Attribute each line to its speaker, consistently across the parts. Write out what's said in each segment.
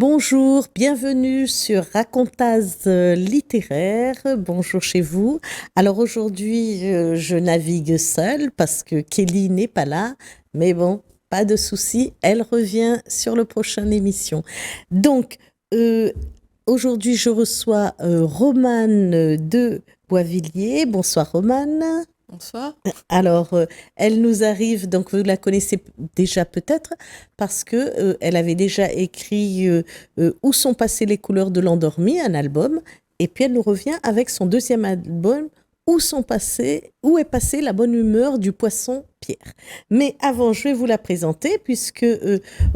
Speaker 1: Bonjour, bienvenue sur Racontase littéraire. Bonjour chez vous. Alors aujourd'hui, je navigue seule parce que Kelly n'est pas là. Mais bon, pas de souci, elle revient sur le prochain émission. Donc, euh, aujourd'hui, je reçois Romane de Boisvilliers. Bonsoir Romane.
Speaker 2: Bonsoir.
Speaker 1: Alors, elle nous arrive, donc vous la connaissez déjà peut-être, parce que elle avait déjà écrit Où sont passées les couleurs de l'endormi, un album, et puis elle nous revient avec son deuxième album, Où est passée la bonne humeur du poisson Pierre. Mais avant, je vais vous la présenter, puisque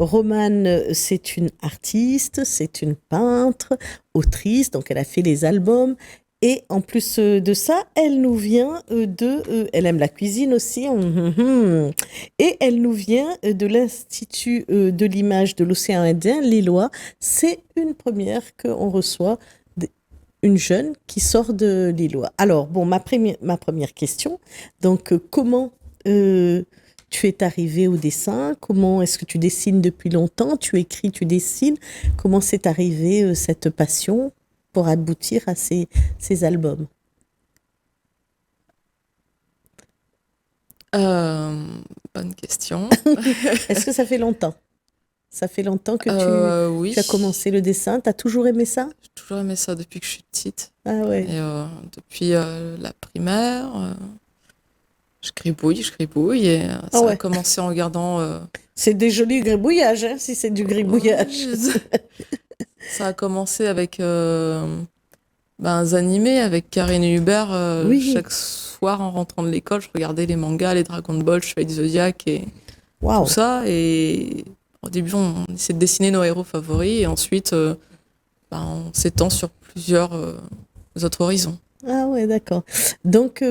Speaker 1: Romane, c'est une artiste, c'est une peintre, autrice, donc elle a fait les albums. Et en plus de ça, elle nous vient elle aime la cuisine aussi, et elle nous vient de l'Institut de l'image de l'océan Indien, Lillois. C'est une première qu'on reçoit, une jeune qui sort de Lillois. Alors, bon, ma première question, donc comment tu es arrivée au dessin? Comment est-ce que tu dessines depuis longtemps? Tu écris, tu dessines. Comment c'est arrivé cette passion pour aboutir à ces albums?
Speaker 2: Euh, Bonne question.
Speaker 1: Est-ce que ça fait longtemps? Ça fait longtemps que
Speaker 2: Oui,
Speaker 1: tu as commencé le dessin? Tu as toujours aimé ça?
Speaker 2: j'ai toujours aimé ça depuis que je suis petite.
Speaker 1: Ah ouais.
Speaker 2: Et depuis la primaire, je gribouille. Et
Speaker 1: Ah
Speaker 2: ça a
Speaker 1: ouais.
Speaker 2: commencé en regardant.
Speaker 1: C'est des jolis gribouillages, hein, si c'est du gribouillage.
Speaker 2: Ça a commencé avec des animés, avec Karine et Hubert.
Speaker 1: Oui.
Speaker 2: Chaque soir, en rentrant de l'école, je regardais les mangas, les Dragon Ball, Chevalier du Zodiac et
Speaker 1: Waouh.
Speaker 2: tout ça. Et au début, on essaie de dessiner nos héros favoris. Et ensuite, on s'étend sur plusieurs autres horizons.
Speaker 1: Ah ouais, d'accord. Donc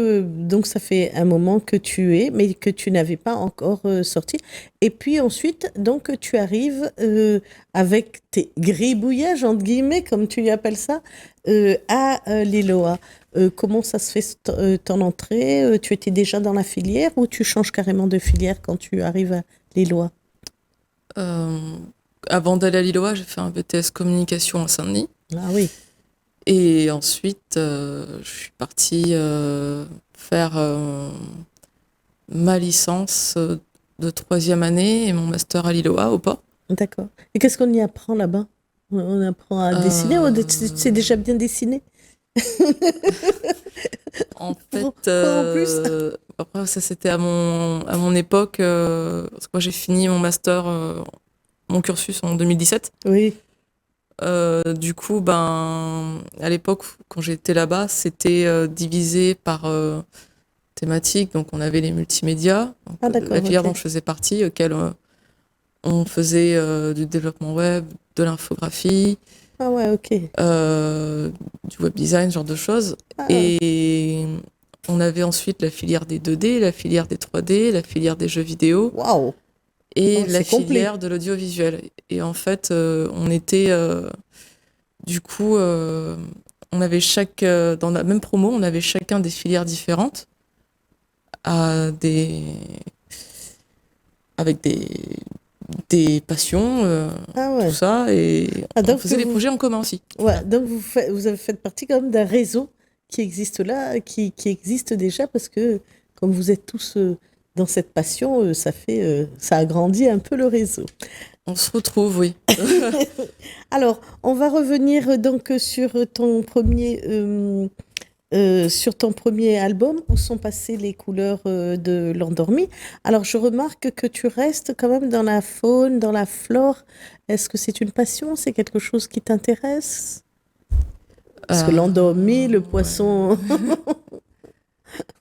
Speaker 1: ça fait un moment que tu es, mais que tu n'avais pas encore sorti. Et puis ensuite, donc tu arrives avec tes gribouillages, entre guillemets, comme tu y appelles ça, à Lilloa. Comment ça se fait ton entrée? Tu étais déjà dans la filière ou tu changes carrément de filière quand tu arrives à Lilloa?
Speaker 2: Euh, Avant d'aller à Lillois, j'ai fait un BTS communication à Saint-Denis.
Speaker 1: Ah oui,
Speaker 2: Et ensuite, je suis partie faire ma licence de troisième année et mon master à Lillois, au port.
Speaker 1: d'accord. Et qu'est-ce qu'on y apprend là-bas? On apprend à dessiner ou c'est déjà bien dessiné?
Speaker 2: En fait,
Speaker 1: Pourquoi en plus?
Speaker 2: après, ça c'était à mon époque, parce que moi j'ai fini mon master, mon cursus en 2017.
Speaker 1: Oui,
Speaker 2: Du coup, à l'époque, quand j'étais là-bas, c'était divisé par thématique. Donc, on avait les multimédias, donc,
Speaker 1: ah d'accord,
Speaker 2: la filière
Speaker 1: ok.
Speaker 2: dont je faisais partie, auquel on faisait du développement web, de l'infographie,
Speaker 1: Ah ouais, ok.
Speaker 2: euh, du web design, ce genre de choses.
Speaker 1: Ah,
Speaker 2: Et on avait ensuite la filière des 2D, la filière des 3D, la filière des jeux vidéo
Speaker 1: waouh,
Speaker 2: et
Speaker 1: oh,
Speaker 2: la
Speaker 1: c'est complet.
Speaker 2: filière de l'audiovisuel. Et en fait, on était du coup, on avait dans la même promo, on avait chacun des filières différentes, à avec des passions,
Speaker 1: Ah
Speaker 2: tout
Speaker 1: ouais.
Speaker 2: ça, et
Speaker 1: Ah,
Speaker 2: on
Speaker 1: donc
Speaker 2: faisait des projets en commun aussi.
Speaker 1: ouais, donc vous avez fait partie quand même d'un réseau qui existe là, qui existe déjà parce que comme vous êtes tous dans cette passion, ça agrandit un peu le réseau.
Speaker 2: On se retrouve, oui.
Speaker 1: Alors, on va revenir donc sur ton premier album, Où sont passées les couleurs de l'endormi. Alors, je remarque que tu restes quand même dans la faune, dans la flore. Est-ce que c'est une passion? C'est quelque chose qui t'intéresse? Parce que l'endormi, le
Speaker 2: Ouais.
Speaker 1: poisson,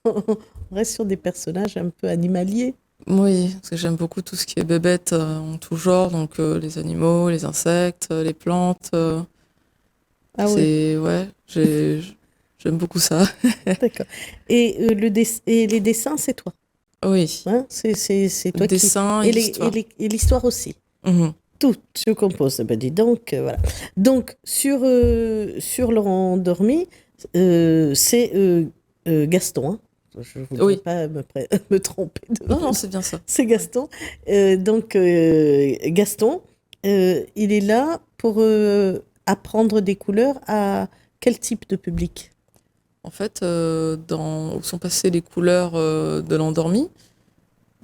Speaker 1: on reste sur des personnages un peu animaliers.
Speaker 2: Oui, parce que j'aime beaucoup tout ce qui est bébête en tout genre, donc les animaux, les insectes, les plantes.
Speaker 1: Ah ouais,
Speaker 2: Ouais, j'aime beaucoup ça.
Speaker 1: d'accord. Et, et les dessins, c'est toi,
Speaker 2: Oui,
Speaker 1: hein? C'est
Speaker 2: le
Speaker 1: toi qui...
Speaker 2: dessin et l'histoire.
Speaker 1: Et l'histoire aussi.
Speaker 2: Mhm.
Speaker 1: Tout se compose. Ben dis donc, voilà. Donc, sur Laurent Dormy, c'est Gaston, hein. Je ne voudrais
Speaker 2: Oui,
Speaker 1: pas me tromper de
Speaker 2: non, non,
Speaker 1: nom.
Speaker 2: c'est bien ça.
Speaker 1: C'est Gaston. Donc, Gaston, il est là pour apprendre des couleurs à quel type de public?
Speaker 2: En fait, où sont passées les couleurs de l'endormi,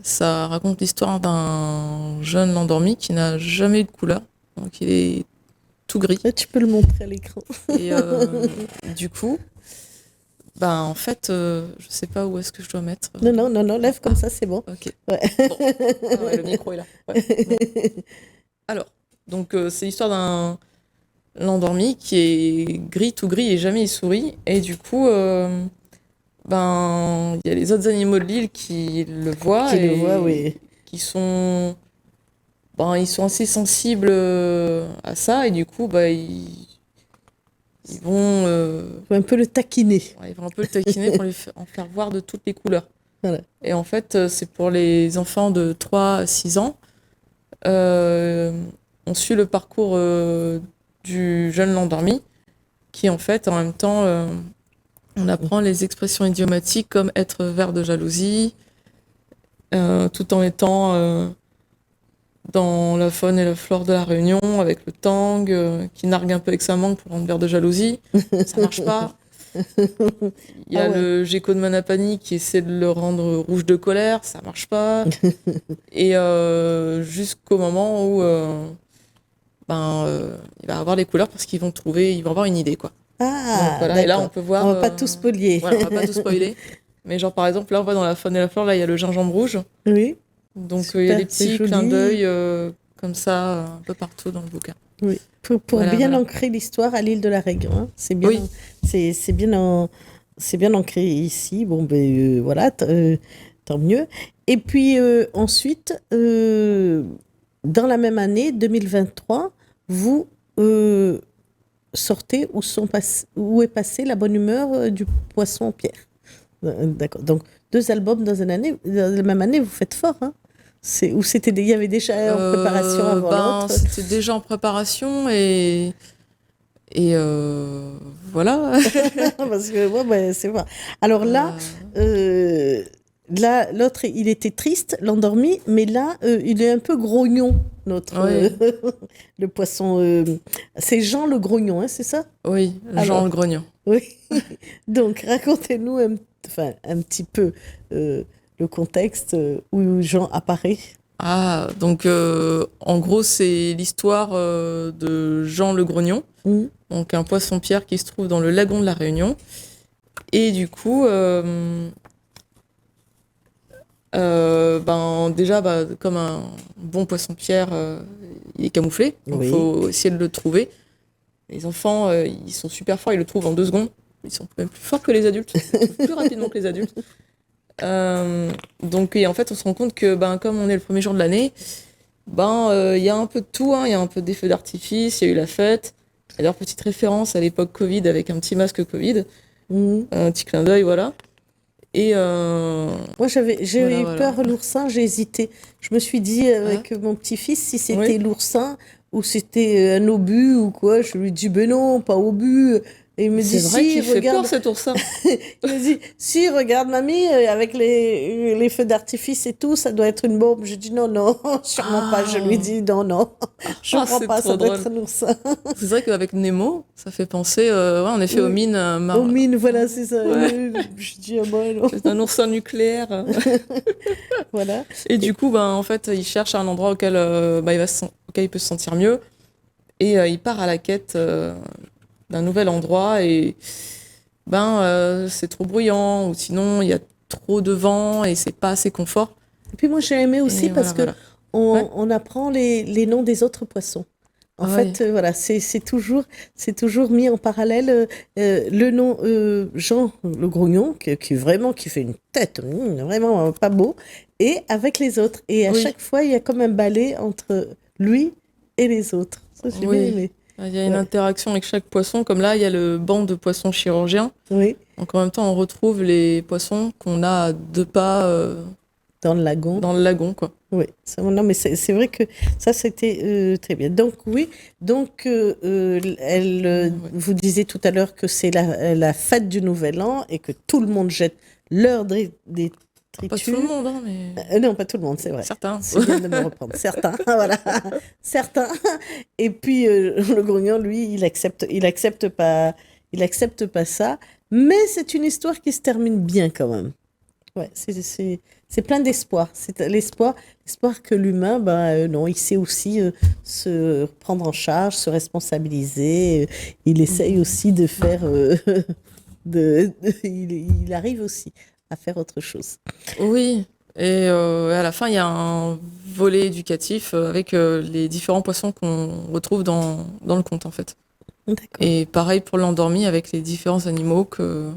Speaker 2: ça raconte l'histoire d'un jeune endormi qui n'a jamais eu de couleur. Donc il est tout gris.
Speaker 1: Là, tu peux le montrer à l'écran.
Speaker 2: Et du coup, en fait, je sais pas où est-ce que je dois mettre.
Speaker 1: Non, lève comme ça, c'est bon.
Speaker 2: Ok.
Speaker 1: Ouais.
Speaker 2: Bon. Ah ouais, le micro est là. Ouais. Bon. Alors, donc c'est l'histoire d'un l'endormi qui est gris, tout gris et jamais il sourit. Et du coup, il y a les autres animaux de l'île qui le voient
Speaker 1: Oui.
Speaker 2: qui sont, ils sont assez sensibles à ça et du coup, ils vont,
Speaker 1: Faut un peu le taquiner.
Speaker 2: ils vont un peu le taquiner pour en faire voir de toutes les couleurs.
Speaker 1: Voilà.
Speaker 2: Et en fait, c'est pour les enfants de 3 à 6 ans. On suit le parcours du jeune endormi qui, en fait, en même temps, on apprend les expressions idiomatiques comme être vert de jalousie, tout en étant dans la faune et la flore de la Réunion avec le tang, qui nargue un peu avec sa mangue pour rendre vert de jalousie. Ça marche pas. Il y a le gecko de Manapani qui essaie de le rendre rouge de colère, ça marche pas. Et jusqu'au moment où il va avoir les couleurs parce qu'ils vont trouver, ils vont avoir une idée, quoi.
Speaker 1: Ah,
Speaker 2: donc, voilà. Et là, on peut voir.
Speaker 1: On va pas tout spoiler.
Speaker 2: Voilà, on va pas tout spoiler. Mais genre, par exemple, là, on voit dans la faune et la flore, là, il y a le gingembre rouge.
Speaker 1: Oui.
Speaker 2: Donc, il y a des petits clins d'œil comme ça, un peu partout dans le bouquin.
Speaker 1: Oui. Pour bien ancrer l'histoire à l'île de la Réunion. Hein. C'est bien, c'est bien ancré ici. Bon, voilà, tant mieux. Et puis ensuite, dans la même année, 2023, vous sortez où est passée la bonne humeur du poisson Pierre. D'accord. Donc, 2 albums dans la même année, vous faites fort, hein. Il y avait déjà en préparation avant l'autre?
Speaker 2: C'était déjà en préparation et voilà.
Speaker 1: Parce que c'est vrai. Alors là, l'autre, il était triste, l'endormi, mais là, il est un peu grognon, le poisson. C'est Jean le grognon, hein, c'est ça?
Speaker 2: Oui, Jean le grognon.
Speaker 1: Oui. Donc, racontez-nous un petit peu le contexte où Jean apparaît.
Speaker 2: Ah, donc en gros, c'est l'histoire de Jean le grognon, donc un poisson-pierre qui se trouve dans le lagon de la Réunion. Et du coup, déjà, comme un bon poisson-pierre, il est camouflé, donc il faut essayer de le trouver. Les enfants, ils sont super forts, ils le trouvent en 2 secondes. Ils sont même plus forts que les adultes, plus rapidement que les adultes. Donc, et en fait, on se rend compte que, comme on est le premier jour de l'année, il y a un peu de tout, hein. Il y a un peu des feux d'artifice, il y a eu la fête. D'ailleurs, petite référence à l'époque Covid avec un petit masque Covid, un petit clin d'œil, voilà. Et
Speaker 1: moi, j'ai eu peur l'oursin, j'ai hésité. Je me suis dit avec mon petit-fils si c'était l'oursin ou c'était un obus ou quoi. Je lui dis ben non, pas obus. Et il me dit si,
Speaker 2: regarde. Fait peur cet oursin.
Speaker 1: Il me dit si, regarde mamie, avec les feux d'artifice et tout, ça doit être une bombe. Je dis non, sûrement pas. Je lui dis non, je crois pas, ça doit être un oursin.
Speaker 2: C'est vrai qu'avec Nemo, ça fait penser, en effet, aux mines
Speaker 1: Aux mines, voilà, c'est ça.
Speaker 2: Ouais.
Speaker 1: Je dis non.
Speaker 2: C'est un oursin nucléaire.
Speaker 1: Voilà.
Speaker 2: Et du coup, en fait, il cherche un endroit auquel il peut se sentir mieux. Et il part à la quête d'un nouvel endroit et c'est trop bruyant ou sinon il y a trop de vent et c'est pas assez confort.
Speaker 1: Et puis moi j'ai aimé aussi parce que on apprend les noms des autres poissons. En fait, voilà, c'est toujours mis en parallèle le nom Jean le grognon qui fait une tête vraiment pas beau et avec les autres et à chaque fois il y a comme un balai entre lui et les autres. Ça j'ai bien aimé.
Speaker 2: Il y a une interaction avec chaque poisson, comme là, il y a le banc de poissons chirurgiens.
Speaker 1: Oui.
Speaker 2: Donc en même temps, on retrouve les poissons qu'on a à 2 pas
Speaker 1: dans le lagon.
Speaker 2: Dans le lagon, quoi.
Speaker 1: Oui. Non, mais c'est vrai que ça, c'était très bien. Donc, oui. Donc, vous disiez tout à l'heure que c'est la fête du Nouvel An et que tout le monde jette leurs
Speaker 2: Pas tout le monde, hein, mais
Speaker 1: Non, pas tout le monde, c'est vrai.
Speaker 2: certains.
Speaker 1: C'est bien de me reprendre. Certains, voilà. Certains. Et puis, le grognon, lui, il accepte pas ça. Mais c'est une histoire qui se termine bien quand même. Ouais, c'est plein d'espoir. C'est l'espoir que l'humain, non, il sait aussi se prendre en charge, se responsabiliser. Il essaye aussi de faire, il arrive aussi à faire autre chose.
Speaker 2: Oui, et à la fin, il y a un volet éducatif avec les différents poissons qu'on retrouve dans le conte, en fait.
Speaker 1: D'accord.
Speaker 2: Et pareil pour l'endormi avec les différents animaux que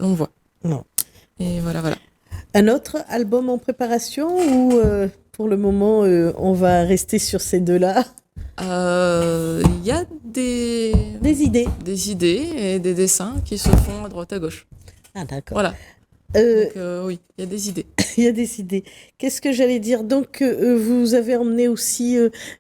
Speaker 2: l'on voit.
Speaker 1: Non.
Speaker 2: Et voilà, voilà.
Speaker 1: Un autre album en préparation ou pour le moment, on va rester sur ces deux-là?
Speaker 2: Il y a
Speaker 1: Des idées.
Speaker 2: des idées et des dessins qui se font à droite à gauche.
Speaker 1: Ah, d'accord.
Speaker 2: Voilà.
Speaker 1: Euh,
Speaker 2: Donc oui, il y a des idées.
Speaker 1: Il y a des idées. Qu'est-ce que j'allais dire? Donc, vous avez emmené aussi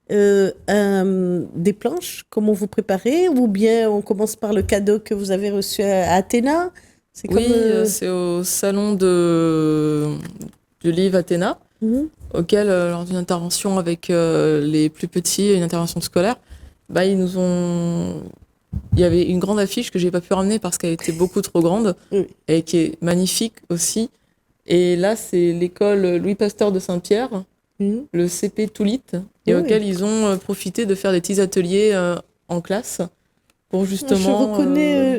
Speaker 1: des planches, comment vous préparez? Ou bien on commence par le cadeau que vous avez reçu à Athéna? C'est
Speaker 2: Oui,
Speaker 1: comme...
Speaker 2: c'est au salon du livre Athéna,
Speaker 1: Mhm.
Speaker 2: auquel, lors d'une intervention avec les plus petits, une intervention scolaire, il y avait une grande affiche que j'ai pas pu ramener parce qu'elle était beaucoup trop grande
Speaker 1: Oui.
Speaker 2: et qui est magnifique aussi. Et là, c'est l'école Louis Pasteur de Saint-Pierre,
Speaker 1: Mhm.
Speaker 2: le CP Toulit, et
Speaker 1: Oui.
Speaker 2: auquel ils ont profité de faire des petits ateliers en classe pour justement.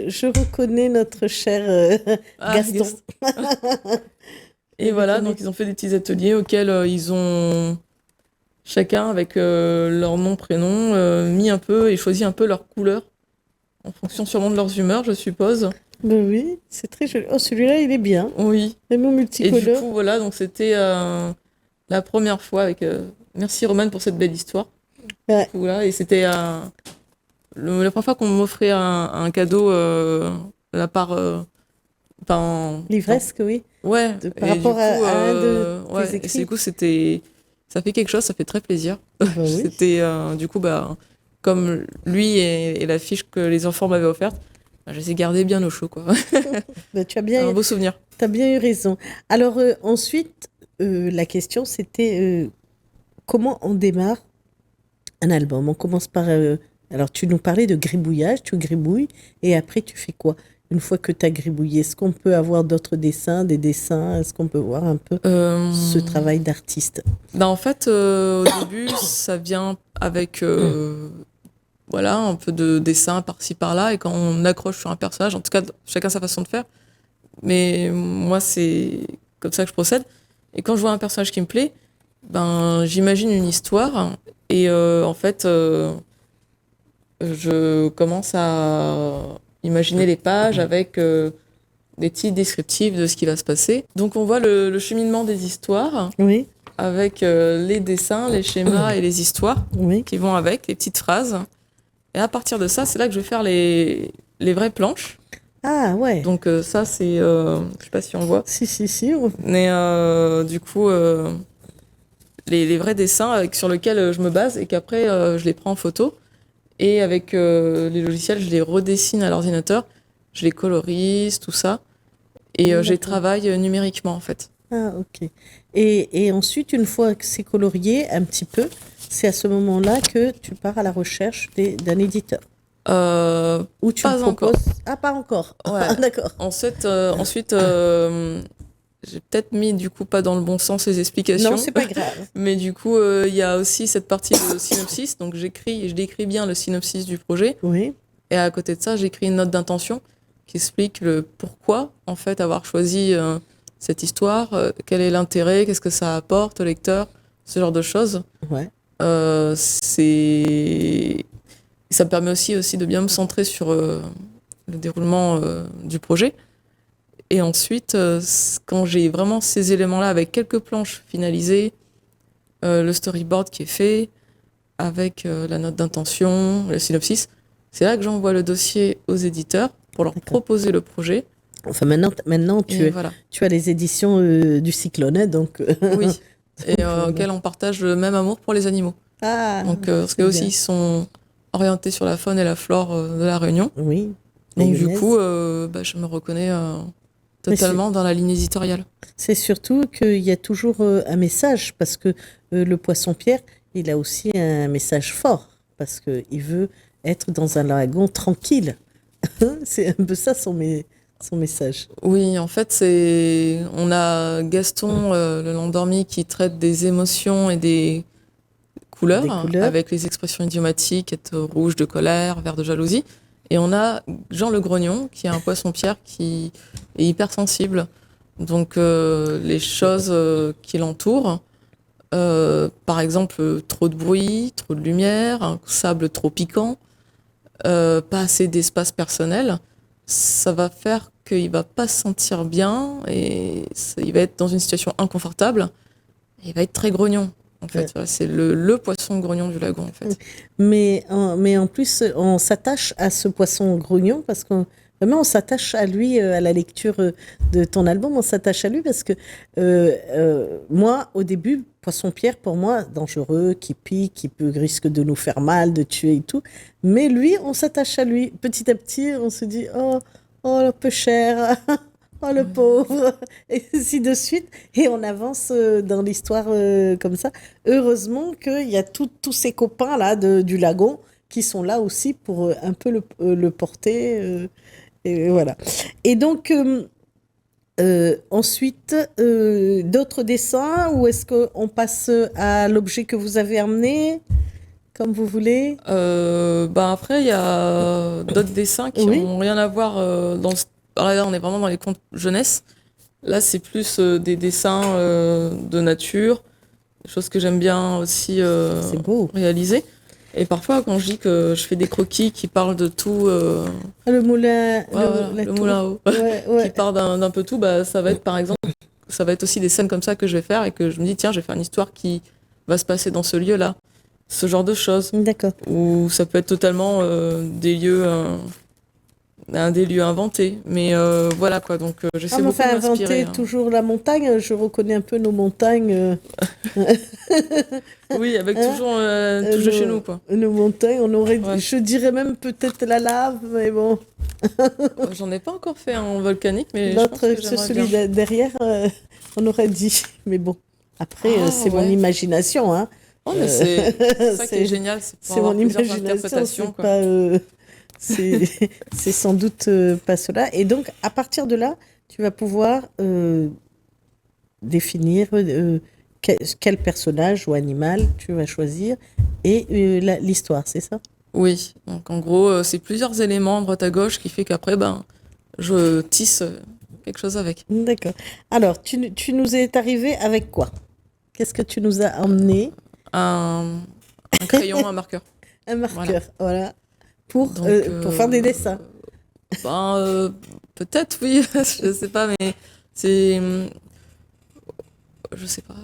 Speaker 1: Je reconnais notre cher Gaston.
Speaker 2: Et
Speaker 1: Je
Speaker 2: voilà,
Speaker 1: reconnais.
Speaker 2: donc ils ont fait des petits ateliers auxquels ils ont chacun avec leur nom, prénom, mis un peu et choisi un peu leur couleur en fonction sûrement de leurs humeurs, je suppose.
Speaker 1: Ben oui, c'est très joli. Oh, celui-là, il est bien.
Speaker 2: Oui.
Speaker 1: Même au
Speaker 2: Et du
Speaker 1: multicolore.
Speaker 2: coup, voilà, donc c'était la première fois avec. Merci Romane pour cette belle histoire.
Speaker 1: Ouais.
Speaker 2: Du coup, voilà, et c'était la première fois qu'on m'offrait un cadeau de la part.
Speaker 1: Livresque, oui.
Speaker 2: Ouais.
Speaker 1: Par
Speaker 2: Et
Speaker 1: rapport
Speaker 2: du coup,
Speaker 1: à un de tes
Speaker 2: ouais, et
Speaker 1: écrits.
Speaker 2: du coup, ça fait quelque chose, ça fait très plaisir.
Speaker 1: Ben oui.
Speaker 2: C'était du coup, comme lui et la fiche que les enfants m'avaient offerte, je les ai gardés bien au chaud, quoi.
Speaker 1: Ben, tu as
Speaker 2: Un beau souvenir.
Speaker 1: T'as bien eu raison. Alors ensuite, la question c'était comment on démarre un album? On commence par... alors tu nous parlais de gribouillage, tu gribouilles et après tu fais quoi? Une fois que tu as gribouillé, est-ce qu'on peut avoir d'autres dessins, des dessins? Est-ce qu'on peut voir un peu ce travail d'artiste?
Speaker 2: En fait, au début, ça vient avec voilà, un peu de dessin par-ci par-là, et quand on accroche sur un personnage, en tout cas, chacun sa façon de faire, mais moi, c'est comme ça que je procède. Et quand je vois un personnage qui me plaît, j'imagine une histoire, et en fait, je commence à imaginer les pages avec des titres descriptifs de ce qui va se passer. Donc on voit le cheminement des histoires
Speaker 1: Oui,
Speaker 2: avec les dessins, les schémas et les histoires
Speaker 1: oui.
Speaker 2: qui vont avec, les petites phrases. Et à partir de ça, c'est là que je vais faire les vraies planches.
Speaker 1: Ah ouais.
Speaker 2: Donc ça, c'est... je sais pas si on voit.
Speaker 1: Si.
Speaker 2: Mais du coup, les vrais dessins sur lesquels je me base et qu'après, je les prends en photo. Et avec les logiciels, je les redessine à l'ordinateur. Je les colorise, tout ça. Et je les travaille numériquement, en fait.
Speaker 1: Ah ok. Et ensuite, une fois que c'est colorié un petit peu, c'est à ce moment-là que tu pars à la recherche d'un éditeur. Ou tu
Speaker 2: Pas
Speaker 1: le proposes...
Speaker 2: encore.
Speaker 1: Ah, pas encore.
Speaker 2: Ouais.
Speaker 1: Ah, d'accord.
Speaker 2: Ensuite, j'ai peut-être mis du coup pas dans le bon sens les explications.
Speaker 1: Non, c'est pas grave.
Speaker 2: Mais du coup, il y a aussi cette partie de synopsis. Donc je décris bien le synopsis du projet.
Speaker 1: Oui.
Speaker 2: Et à côté de ça, j'écris une note d'intention qui explique le pourquoi, en fait, avoir choisi cette histoire, quel est l'intérêt, qu'est-ce que ça apporte au lecteur, ce genre de choses.
Speaker 1: Ouais.
Speaker 2: Ça me permet aussi de bien me centrer sur le déroulement du projet. Et ensuite, quand j'ai vraiment ces éléments-là, avec quelques planches finalisées, le storyboard qui est fait, avec la note d'intention, le synopsis, c'est là que j'envoie le dossier aux éditeurs pour leur proposer le projet.
Speaker 1: Enfin, maintenant
Speaker 2: Voilà.
Speaker 1: tu as les éditions du Cyclone, hein, donc...
Speaker 2: Oui, et auxquelles on partage le même amour pour les animaux.
Speaker 1: Ah,
Speaker 2: Donc, parce qu'eux aussi, ils sont orientés sur la faune et la flore de la Réunion.
Speaker 1: oui.
Speaker 2: Donc, du coup, je me reconnais totalement dans la ligne éditoriale.
Speaker 1: C'est surtout qu'il y a toujours un message, parce que le poisson-pierre, il a aussi un message fort, parce qu'il veut être dans un lagon tranquille. C'est un peu ça son message.
Speaker 2: Oui, en fait, on a Gaston, le Landormi, qui traite des émotions et des couleurs,
Speaker 1: Des couleurs.
Speaker 2: avec les expressions idiomatiques, être rouge de colère, vert de jalousie. Et on a Jean le Grognon, qui est un poisson-pierre qui est hypersensible. Donc, les choses qui l'entourent, par exemple, trop de bruit, trop de lumière, un sable trop piquant, pas assez d'espace personnel, ça va faire qu'il va pas se sentir bien et il va être dans une situation inconfortable et il va être très grognon. En fait,
Speaker 1: Ouais.
Speaker 2: voilà, c'est le poisson grognon du lagon, en fait.
Speaker 1: Mais en plus, on s'attache à ce poisson grognon parce qu'on vraiment on s'attache à lui à la lecture de ton album. On s'attache à lui parce que moi, au début, poisson-pierre pour moi dangereux, qui pique, qui peut risque de nous faire mal, de tuer et tout. Mais lui, on s'attache à lui. Petit à petit, on se dit oh le peu cher. Oh, le pauvre, et ainsi de suite. Et on avance dans l'histoire comme ça. Heureusement qu'il y a tous ces copains-là du lagon qui sont là aussi pour un peu le porter. Et voilà. Et donc, ensuite, d'autres dessins, ou est-ce qu'on passe à l'objet que vous avez amené, comme vous voulez?
Speaker 2: Après, il y a d'autres dessins qui
Speaker 1: Oui.
Speaker 2: n'ont rien à voir alors là, on est vraiment dans les contes jeunesse. Là, c'est plus des dessins de nature, des choses que j'aime bien aussi
Speaker 1: C'est beau.
Speaker 2: réaliser. Et parfois, quand je dis que je fais des croquis qui parlent de tout,
Speaker 1: Ah, le moulin,
Speaker 2: voilà,
Speaker 1: la
Speaker 2: le
Speaker 1: tour.
Speaker 2: moulin à eau,
Speaker 1: Ouais, ouais.
Speaker 2: qui parle d'un peu tout, bah, ça va être par exemple, ça va être aussi des scènes comme ça que je vais faire et que je me dis, tiens, je vais faire une histoire qui va se passer dans ce lieu-là. Ce genre de choses.
Speaker 1: D'accord.
Speaker 2: Ou ça peut être totalement des lieux inventés. Mais voilà quoi, donc j'essaie
Speaker 1: Ah, mais
Speaker 2: beaucoup
Speaker 1: enfin,
Speaker 2: de m'inspirer.
Speaker 1: inventer toujours la montagne, je reconnais un peu nos montagnes.
Speaker 2: Oui, avec
Speaker 1: Hein,
Speaker 2: toujours touche de chez nous, quoi.
Speaker 1: Nos montagnes, on aurait,
Speaker 2: Ouais.
Speaker 1: je dirais même peut-être la lave, mais bon.
Speaker 2: J'en ai pas encore fait un volcanique, mais je pense
Speaker 1: L'autre,
Speaker 2: que j'aimerais
Speaker 1: celui
Speaker 2: bien.
Speaker 1: derrière, on aurait dit. Mais bon, après,
Speaker 2: Ah,
Speaker 1: c'est mon
Speaker 2: ouais.
Speaker 1: imagination. Hein.
Speaker 2: Oh, mais c'est ça qui est
Speaker 1: C'est
Speaker 2: génial, c'est
Speaker 1: c'est
Speaker 2: pouvoir
Speaker 1: mon
Speaker 2: avoir plusieurs
Speaker 1: imagination,
Speaker 2: interprétations,
Speaker 1: c'est
Speaker 2: quoi.
Speaker 1: pas, c'est sans doute pas cela. Et donc, à partir de là, tu vas pouvoir définir quel personnage ou animal tu vas choisir et l'histoire, c'est ça?
Speaker 2: Oui, donc en gros, c'est plusieurs éléments à droite à gauche qui fait qu'après, ben, je tisse quelque chose avec.
Speaker 1: D'accord. Alors, tu nous es arrivé avec quoi? Qu'est-ce que tu nous as emmené?
Speaker 2: Un crayon, un marqueur.
Speaker 1: Un marqueur, voilà. Pour
Speaker 2: Donc,
Speaker 1: faire des dessins.
Speaker 2: Peut-être, oui, je sais pas, mais c'est. Je sais pas.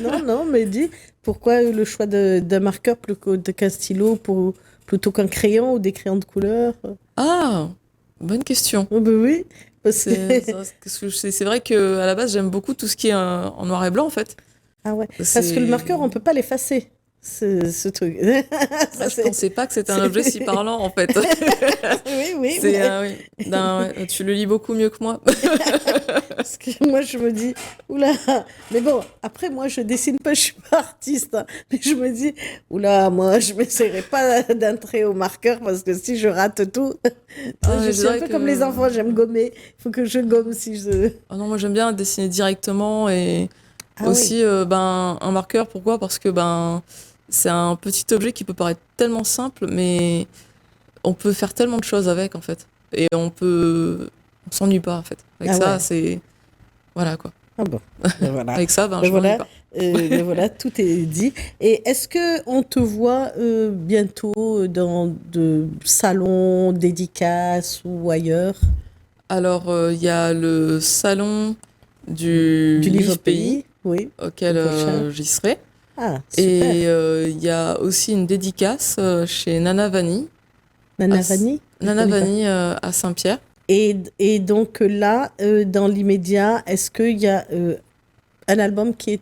Speaker 1: Non, non, mais dis, pourquoi le choix d'un marqueur plutôt qu'un stylo plutôt qu'un crayon ou des crayons de couleur?
Speaker 2: Ah, bonne question.
Speaker 1: Oh, ben oui, parce que...
Speaker 2: C'est vrai que à la base, j'aime beaucoup tout ce qui est en noir et blanc, en fait.
Speaker 1: Ah ouais, parce
Speaker 2: C'est-
Speaker 1: que le marqueur, on peut pas l'effacer, ce truc. Ça,
Speaker 2: Je pensais pas que c'était un
Speaker 1: c'est-
Speaker 2: objet si parlant, en fait.
Speaker 1: Oui, oui,
Speaker 2: C'est,
Speaker 1: mais-
Speaker 2: oui. Ouais, tu le lis beaucoup mieux que moi.
Speaker 1: parce que moi, je me dis, oula, mais bon, après, moi, je dessine pas, je suis pas artiste, hein, mais je me dis, oula, moi, je m'essayerai pas d'un trait au marqueur parce que si je rate tout,
Speaker 2: Ah,
Speaker 1: je
Speaker 2: mais
Speaker 1: suis
Speaker 2: c'est
Speaker 1: un
Speaker 2: vrai
Speaker 1: peu
Speaker 2: que-
Speaker 1: comme les enfants, j'aime gommer, il faut que je gomme si je...
Speaker 2: Ah non, moi j'aime bien dessiner directement et
Speaker 1: Ah
Speaker 2: aussi un marqueur. Pourquoi? Parce que c'est un petit objet qui peut paraître tellement simple, mais on peut faire tellement de choses avec en fait. Et on s'ennuie pas en fait. Avec
Speaker 1: Ah
Speaker 2: ça,
Speaker 1: ouais.
Speaker 2: c'est voilà quoi.
Speaker 1: Ah bon, ben voilà.
Speaker 2: Avec ça,
Speaker 1: Ben
Speaker 2: je m'ennuie
Speaker 1: voilà.
Speaker 2: pas.
Speaker 1: Ben voilà, tout est dit. Et est-ce que on te voit bientôt dans de salons, dédicaces ou ailleurs
Speaker 2: Alors il y a le salon du
Speaker 1: du livre
Speaker 2: Livre Pays
Speaker 1: Oui.
Speaker 2: auquel
Speaker 1: Le prochain.
Speaker 2: j'y serai.
Speaker 1: Ah, super.
Speaker 2: Et il y a aussi une dédicace chez Nana Vanni.
Speaker 1: Nana
Speaker 2: à-
Speaker 1: Vanni je
Speaker 2: Nana
Speaker 1: connais pas.
Speaker 2: Vanni à Saint-Pierre.
Speaker 1: Et donc là, dans l'immédiat, est-ce qu'il y a un album qui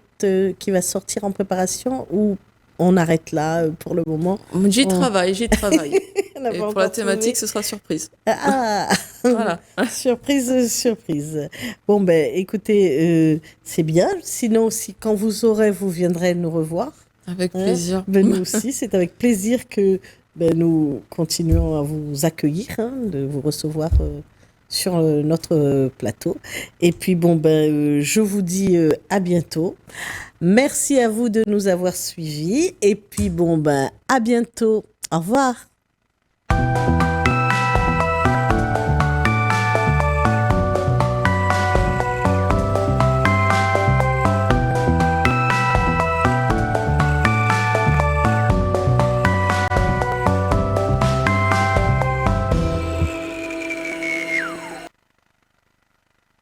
Speaker 1: va sortir en préparation ou on arrête là pour le moment?
Speaker 2: J'y
Speaker 1: Oh.
Speaker 2: travaille, j'y travaille.
Speaker 1: On n'a
Speaker 2: Et
Speaker 1: pas
Speaker 2: pour la
Speaker 1: encore
Speaker 2: thématique,
Speaker 1: trouvé.
Speaker 2: ce sera surprise.
Speaker 1: Ah,
Speaker 2: Voilà.
Speaker 1: Surprise, surprise. Bon, ben, écoutez, c'est bien. Sinon, si quand vous aurez, vous viendrez nous revoir.
Speaker 2: Avec
Speaker 1: Hein.
Speaker 2: plaisir.
Speaker 1: Ben, nous aussi, c'est avec plaisir que ben, nous continuons à vous accueillir, hein, de vous recevoir sur notre plateau. Et puis, bon, ben, je vous dis à bientôt. Merci à vous de nous avoir suivis. Et puis, bon, ben, à bientôt. Au revoir.